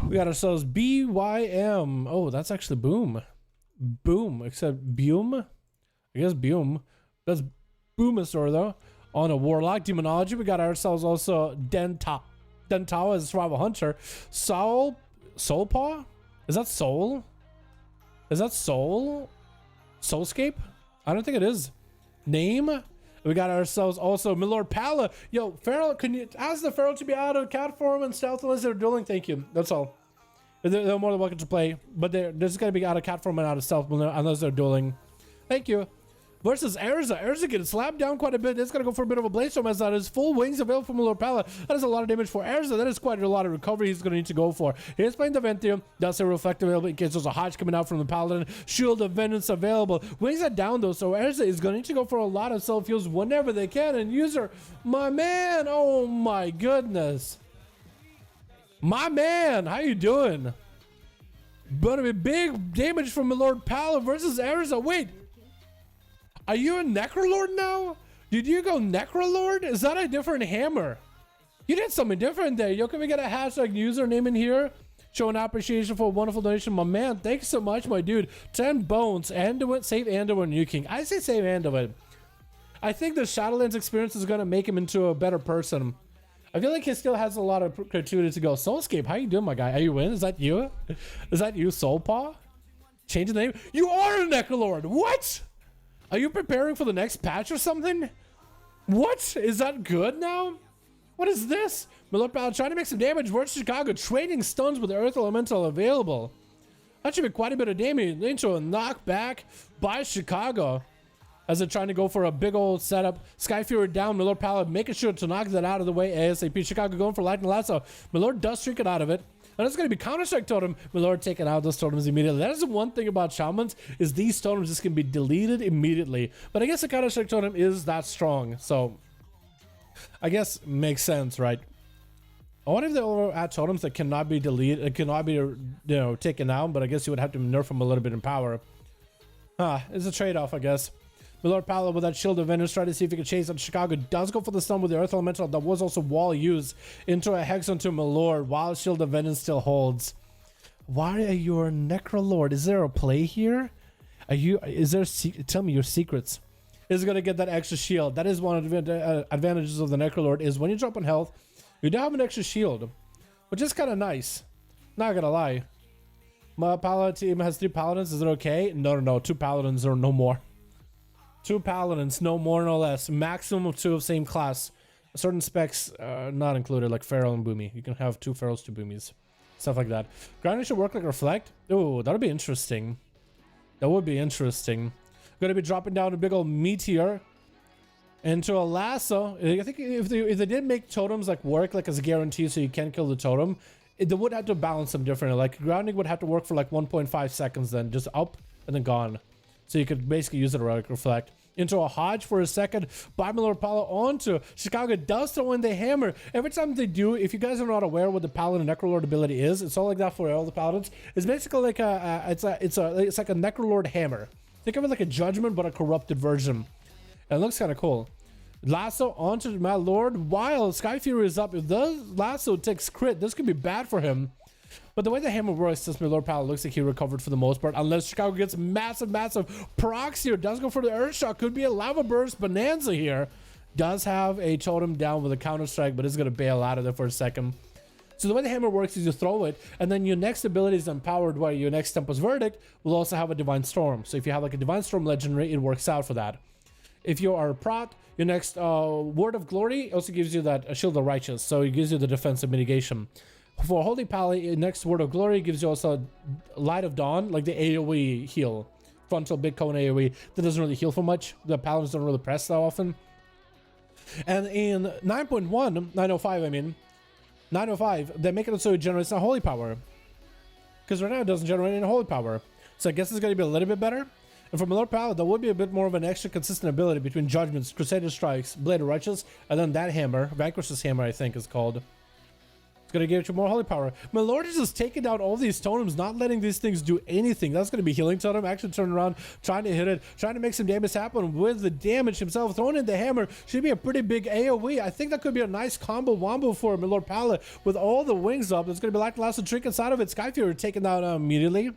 We got ourselves BYM. Oh, that's actually boom. Boom, except Boom. I guess Boom. That's Boomasaur though. On a Warlock Demonology, we got ourselves also Dentawa as a Survival Hunter. Soulpaw? Is that Soul? Is that Soul? Soulscape? I don't think it is. Name? We got ourselves also McLord Paladin. Yo, Feral, can you ask the Feral to be out of cat form and stealth unless they're dueling? Thank you. That's all. They're more than welcome to play, but they're just gonna be out of cat form and out of stealth unless they're dueling. Thank you. Versus Erza. Erza getting slapped down quite a bit. It's gonna go for a bit of a Bladestorm as that is full wings available from Lord Paladin. That is a lot of damage for Erza. That is quite a lot of recovery he's gonna need to go for. He's playing the Ventium. Does have Reflect available in case there's a Hodge coming out from the Paladin. Shield of Vengeance available. Wings are down though, so Erza is gonna need to go for a lot of self-heals whenever they can. And user, my man, oh my goodness. My man, how you doing? But a big damage from Lord Paladin versus Erza. Wait. Are you a Necrolord now? Did you go Necrolord? Is that a different hammer? You did something different there. Yo, can we get a hashtag username in here? Showing appreciation for a wonderful donation. My man, thanks so much, my dude. 10 bones. Anduin, save Anduin, New King. I say save Anduin. I think the Shadowlands experience is going to make him into a better person. I feel like he still has a lot of criteria to go. Soulscape, how you doing, my guy? Are you in? Is that you? Is that you, Soulpaw? Change the name? You are a Necrolord. What? Are you preparing for the next patch or something? What? Is that good now? What is this? McLord Paladin trying to make some damage. Where's Chicago? Trading stuns with the Earth Elemental available. That should be quite a bit of damage. Into a knockback by Chicago. As they're trying to go for a big old setup. Sky Fury down. McLord Paladin making sure to knock that out of the way ASAP. Chicago going for Lightning Lasso. McLord does streak it out of it. And it's going to be Counter-Strike Totem. McLord taking out those totems immediately. That is the one thing about Shamans, is these totems just can be deleted immediately. But I guess the Counter-Strike Totem is that strong. So, I guess makes sense, right? I wonder if they will add totems that cannot be deleted, cannot be, taken out. But I guess you would have to nerf them a little bit in power. It's a trade-off, I guess. McLord Paladin with that Shield of Vengeance, try to see if he can chase out Chicago. Does go for the stun with the Earth Elemental. That was also wall used into a Hex onto McLord while Shield of Vengeance still holds. Why are you a Necrolord? Is there a play here? Tell me your secrets. Is going to get that extra shield. That is one of the advantages of the Necrolord, is when you drop on health, you do have an extra shield, which is kind of nice. Not gonna lie. My Paladin team has 3 Paladins. Is it okay? No. 2 Paladins or no more. 2 Paladins, no more, no less. Maximum of 2 of same class. Certain specs not included, like Feral and Boomy. You can have 2 Ferals, 2 Boomies. Stuff like that. Grounding should work like Reflect. Oh, that'll be interesting. That would be interesting. Going to be dropping down a big old Meteor into a Lasso. I think if they did make totems like work like as a guarantee so you can't kill the totem, they would have to balance them differently. Like grounding would have to work for like 1.5 seconds, then just up and then gone. So you could basically use it to Reflect. Into a Hodge for a second. By McLord Paladin onto Chicago. Does throw in the hammer. Every time they do, if you guys are not aware what the Paladin Necrolord ability is, it's all like that for all the Paladins. It's basically like it's like a Necrolord hammer. Think of it like a Judgment but a corrupted version. And it looks kind of cool. Lasso onto McLord while Sky Fury is up. If the Lasso takes crit, this could be bad for him. But the way the hammer works, since McLord Paladin looks like he recovered for the most part, unless Chicago gets massive procs here. Does go for the Earth Shock. Could be a Lava Burst Bonanza here. Does have a totem down with a Counter Strike, but is going to bail out of there for a second. So the way the hammer works is you throw it, and then your next ability is empowered, where your next Tempest Verdict will also have a Divine Storm. So if you have like a Divine Storm legendary, it works out for that. If you are a prot, your next Word of Glory also gives you that Shield of Righteous, so it gives you the defensive mitigation. For Holy Pally, your next Word of Glory gives you also Light of Dawn, like the AoE heal. Frontal Big Cone AoE. That doesn't really heal for much. The Paladins don't really press that often. And in 905, 905, they make it so it generates a Holy Power. Because right now it doesn't generate any Holy Power. So I guess it's going to be a little bit better. And for McLord Paladin, there would be a bit more of an extra consistent ability between Judgments, Crusader Strikes, Blade of Righteous, and then that hammer, Vanquish's Hammer, I think is called. Gonna give you more holy power. My lord is just taking down all these totems, not letting these things do anything. That's gonna be healing totem. Actually turning around, trying to hit it, trying to make some damage happen with the damage himself. Throwing in the hammer should be a pretty big AoE. I think that could be a nice combo wombo for my lord Paladin with all the wings up. There's gonna be like last trick inside of it. Sky Fury taken down immediately.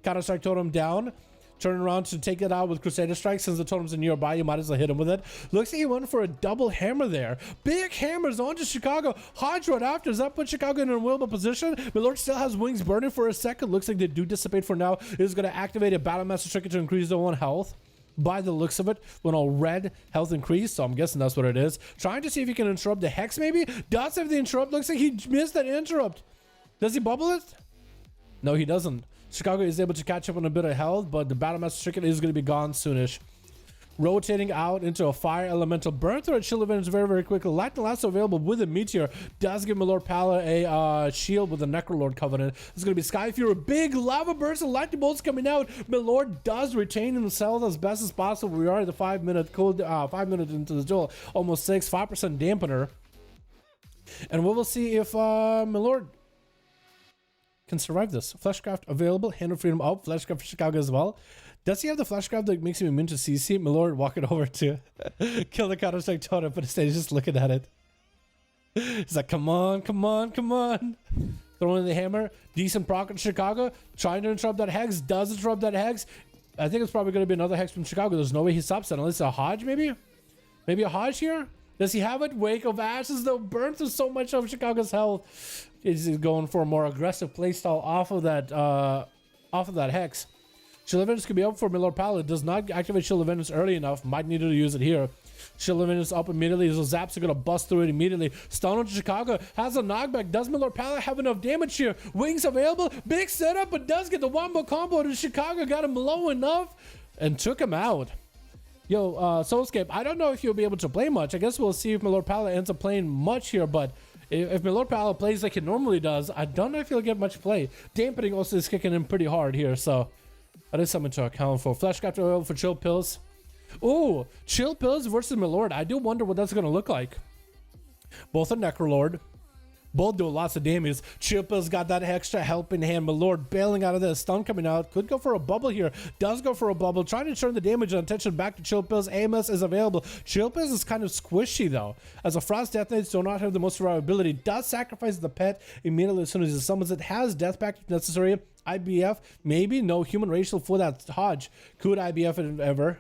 Counter strike totem down. Turning around to take it out with Crusader Strike. Since the totem's are nearby, you might as well hit him with it. Looks like he went for a double hammer there. Big hammers onto Chicago. Hodge right after. Does that put Chicago in a winnable position? My lord still has wings burning for a second. Looks like they do dissipate for now. It is going to activate a Battle Master Trinket to increase their own health. By the looks of it, when all red health increase, so I'm guessing that's what it is. Trying to see if he can interrupt the Hex maybe. Does have the interrupt. Looks like he missed that interrupt. Does he bubble it? No, he doesn't. Chicago is able to catch up on a bit of health, but the Battle Master Trinket is going to be gone soonish. Rotating out into a fire elemental. Burn through a chill event very, very quickly. Lightning Lasso available with a meteor. Does give my lord Paladin a shield with the NECROLORD Covenant. It's going to be Sky Fury. Big lava burst and lightning bolts coming out. My lord does retain himself as best as possible. We are at the 5 minute code, 5 minutes into the duel. Almost 5% dampener. And we will see if my lord can survive this. Fleshcraft available. Hand of Freedom up. Fleshcraft for Chicago as well. Does he have the Fleshcraft that makes him immune to CC? My lord walking over to kill the Counter-Strike totem, but instead he's just looking at it. He's like, come on, come on, come on. Throwing the hammer. Decent proc in Chicago. Trying to interrupt that Hex. Does interrupt that Hex. I think it's probably going to be another Hex from Chicago. There's no way he stops it. Unless a Hodge maybe? Maybe a Hodge here? Does he have it? Wake of Ashes though. Burn through so much of Chicago's health. He's going for a more aggressive playstyle off of that Hex. Shield Avengers could be up for my lord Paladin. Does not activate Shield Avengers early enough. Might need to use it here. Shield Avengers up immediately. So Zaps are going to bust through it immediately. Stun onto Chicago. Has a knockback. Does my lord Paladin have enough damage here? Wings available. Big setup, but does get the wombo combo to Chicago. Got him low enough and took him out. Yo, Soulscape, I don't know if you'll be able to play much. I guess we'll see if my lord Paladin ends up playing much here, but if my lord Paladin plays like he normally does, I don't know if he'll get much play. Dampening also is kicking in pretty hard here, so that is something to account for. Fleshcraft oil for chill pills. Ooh, chill pills versus my lord. I do wonder what that's going to look like. Both a NECROLORD. Both do lots of damage. Chill pills got that extra helping hand. My lord bailing out of this. Stun coming out. Could go for a bubble here. Does go for a bubble. Trying to turn the damage and attention back to chill pills. AMS is available. Chill pills is kind of squishy though. As a Frost Death Knights do not have the most survivability. Does sacrifice the pet immediately as soon as it summons it. Has death pact if necessary. IBF. Maybe. No human racial for that Hodge. Could IBF it ever?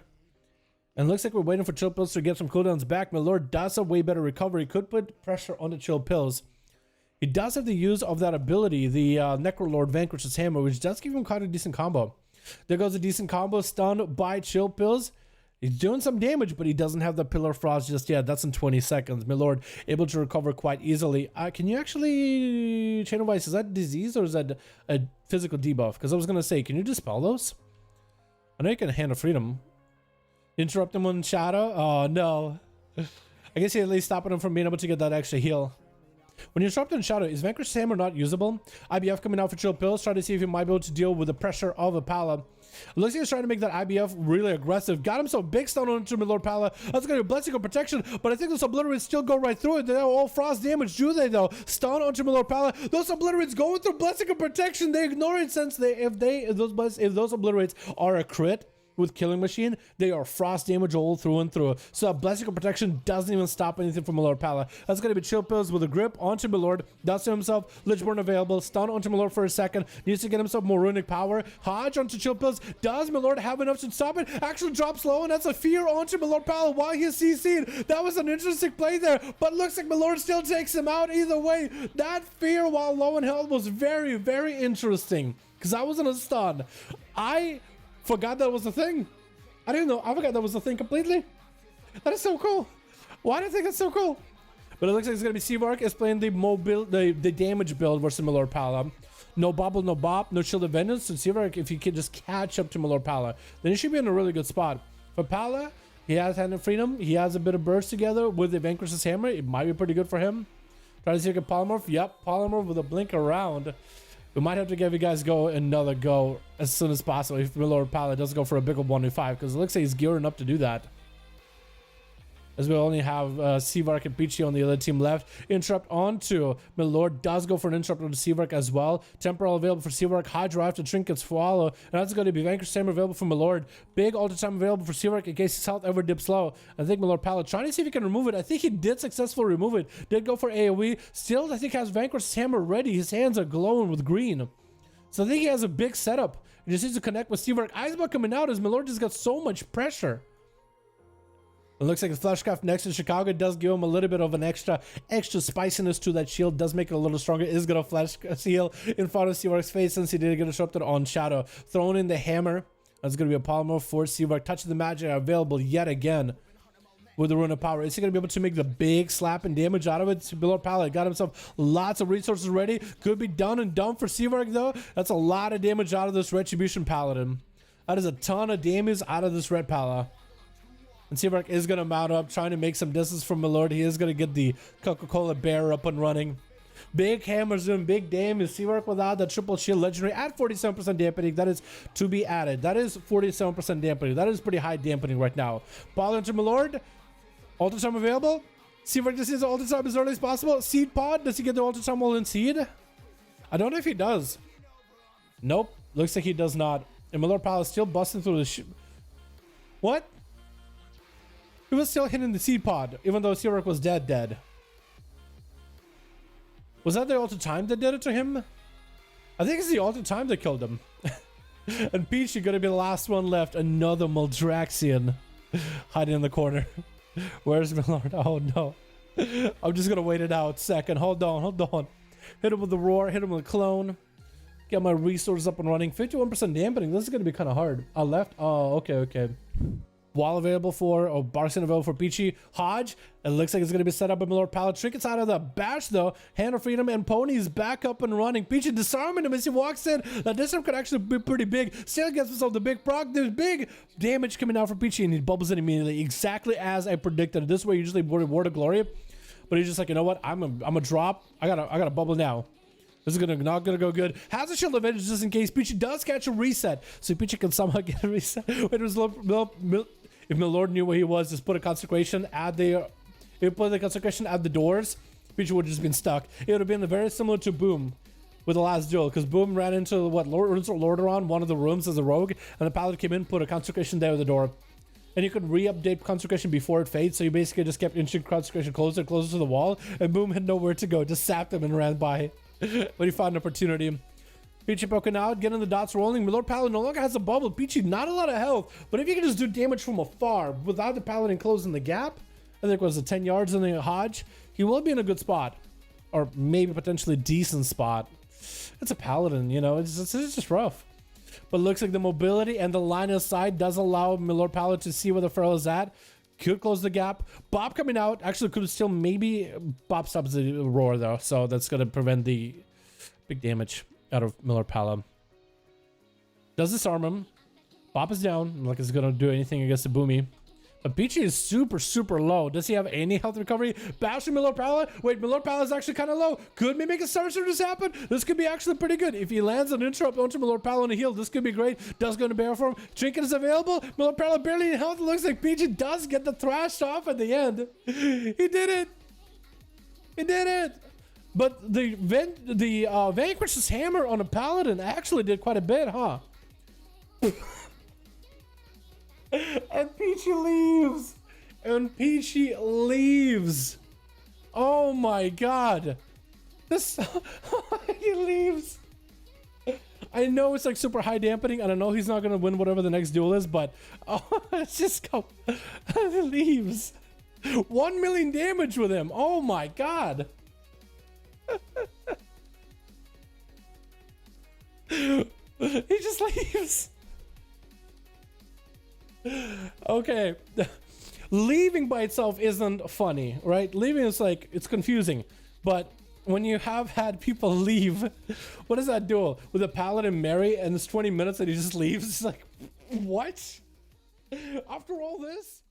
And looks like we're waiting for chill pills to get some cooldowns back. My lord does have way better recovery. Could put pressure on the chill pills. He does have the use of that ability, the NECROLORD Vanquish's Hammer, which does give him quite a decent combo. There goes a decent combo, stunned by chill pills. He's doing some damage, but he doesn't have the Pillar Frost just yet. That's in 20 seconds. My lord, able to recover quite easily. Can you actually... Chain of Ice, is that disease or is that a physical debuff? Because I was going to say, can you dispel those? I know you can Hand of Freedom. Interrupt him on Shadow? Oh, no. I guess you're at least stopping him from being able to get that extra heal. When you interrupt on Shadow, is Vanquish's Hammer not usable? IBF coming out for chill pills. Try to see if he might be able to deal with the pressure of a Pala. Looks like he's trying to make that IBF really aggressive. Got him so big stun onto my lord Pala. That's going to be Blessing of Protection, but I think those Obliterates still go right through it. They're all frost damage, do they though? Stun onto my lord Pala. Those Obliterates going through Blessing of Protection. They ignore it since if those Obliterates are a crit with Killing Machine, they are frost damage all through and through. So Blessing of Protection doesn't even stop anything from my lord Pala. That's going to be chill pills with a grip onto my lord. Does to himself. Lichburn available. Stun onto my lord for a second. Needs to get himself more runic power. Hodge onto chill pills. Does my lord have enough to stop it? Actually drops low, and that's a fear onto my lord Pala while he's CC'd. That was an interesting play there, but looks like my lord still takes him out either way. That fear while low in health was very, very interesting because I was in a stun. I forgot that was a thing. I didn't know. I forgot that was a thing completely. That is so cool. Why do I think that's so cool? But it looks like it's gonna be Seavark is playing the mobile, the damage build versus my lord Pala. No bobble, no bop, no shield of vengeance. So Seavark, if you can just catch up to my lord Pala, then he should be in a really good spot. For Pala, he has Hand of Freedom. He has a bit of burst together with the Vanquish's Hammer. It might be pretty good for him. Try to see if he can polymorph. Yep, polymorph with a blink around. We might have to give you guys another go as soon as possible if my lord Paladin doesn't go for a big 1v5 because it looks like he's gearing up to do that. as we only have Seavark and Peachy on the other team left. Interrupt onto Milord, does go for an interrupt onto Seavark as well. Temporal available for Seavark, high drive to Trinkets follow, and that's going to be Vanquish Hammer available for Milord. Big ultra time available for Seavark in case his health ever dips low. I think Milord Paladin trying to see if he can remove it. I think he did successfully remove it. Did go for AoE. Still, I think has Vanquish Hammer ready. His hands are glowing with green. So I think he has a big setup. He just needs to connect with Seavark. Iceball coming out as Milord just got so much pressure. It looks like the Fleshcraft next to Chicago does give him a little bit of an extra spiciness to that shield. Does make it a little stronger. Is going to flash seal in front of Seavark's face since he did get disrupted on Shadow. Throwing in the hammer. That's going to be a polymorph for Seavark. Touch of the Magic available yet again with the Rune of Power. Is he going to be able to make the big slap and damage out of it? Milord Paladin got himself lots of resources ready. Could be done and done for Seavark though. That's a lot of damage out of this Retribution Paladin. That is a ton of damage out of this Red Pala. And Seavark is going to mount up, trying to make some distance from Milord. He is going to get the Coca-Cola bear up and running. Big hammers doing big damage. Seavark without the triple shield legendary at 47% dampening. That is to be added. That is 47% dampening. That is pretty high dampening right now. Ball into Milord. Ultra time available. Seavark just needs the ultra time as early as possible. Seed pod. Does he get the ultra time while in seed? I don't know if he does. Nope. Looks like he does not. And Milord Paladin is still busting through the what? He was still hitting the seed pod, even though Seavark was dead. Was that the ultra time that did it to him? I think it's the ultra time that killed him. And Peachy gonna be the last one left. Another Moldraxian hiding in the corner. Where's Milord? Oh no. I'm just gonna wait it out. Second. Hold on. Hit him with the roar. Hit him with a clone. Get my resources up and running. 51% dampening. This is gonna be kind of hard. Left. Oh, okay. Wall available for, Barkson available for Peachy. Hodge, it looks like it's going to be set up by Milord Paladin. Trinkets out of the bash though. Hand of Freedom and Pony's back up and running. Peachy disarming him as he walks in. That disarm could actually be pretty big. Still gets himself the big proc. There's big damage coming out from Peachy and he bubbles in immediately. Exactly as I predicted. This way usually Word of Glory. But he's just like, you know what? I'm a drop. I gotta bubble now. This is not gonna go good. Has a shield advantage just in case. Peachy does catch a reset. So Peachy can somehow get a reset. It was if Milord knew where he was, just put a consecration at the doors, Peachy would have just been stuck. It would have been very similar to Boom with the last duel, because Boom ran into what Lordaeron, one of the rooms as a rogue, and the Paladin came in, put a consecration there at the door. And you could re-update consecration before it fades, so you basically just kept inching consecration closer and closer to the wall, and Boom had nowhere to go, just sapped him and ran by. But he found an opportunity. Peachy poking out, getting the dots rolling. Milord Paladin no longer has a bubble. Peachy not a lot of health, but if you can just do damage from afar without the Paladin closing the gap, I think it was 10 yards in the Hodge, he will be in a good spot, or maybe potentially decent spot. It's a Paladin, you know, it's just rough. But it looks like the mobility and the line of sight does allow Milord Paladin to see where the Feral is at. Could close the gap. Bob coming out actually could still maybe Bob stops the roar though, so that's gonna prevent the big damage out of Milord Paladin. Does disarm him. Bob is down. Like it's gonna do anything against the Boomy. But Peachy is super low. Does he have any health recovery? Bashing Milord Paladin. Wait, Milord Paladin is actually kind of low. Could we make a Star Surge happen? This could be actually pretty good. If he lands an interrupt onto Milord Paladin to heal, this could be great. Does go to bear for him. Trinket is available. Milord Paladin barely in health. It looks like Peachy does get the thrash off at the end. He did it. But the Vanquish's hammer on a Paladin actually did quite a bit, huh? And Peachy leaves. Oh my god. He leaves. I know it's like super high dampening, and I know he's not gonna win whatever the next duel is, but it's just go. He leaves. 1 million damage with him. Oh my god. He just leaves. Okay. Leaving by itself isn't funny, right? Leaving is like, it's confusing. But when you have had people leave, what is that duel? With a Paladin Mary and it's 20 minutes and he just leaves? It's like, what? After all this?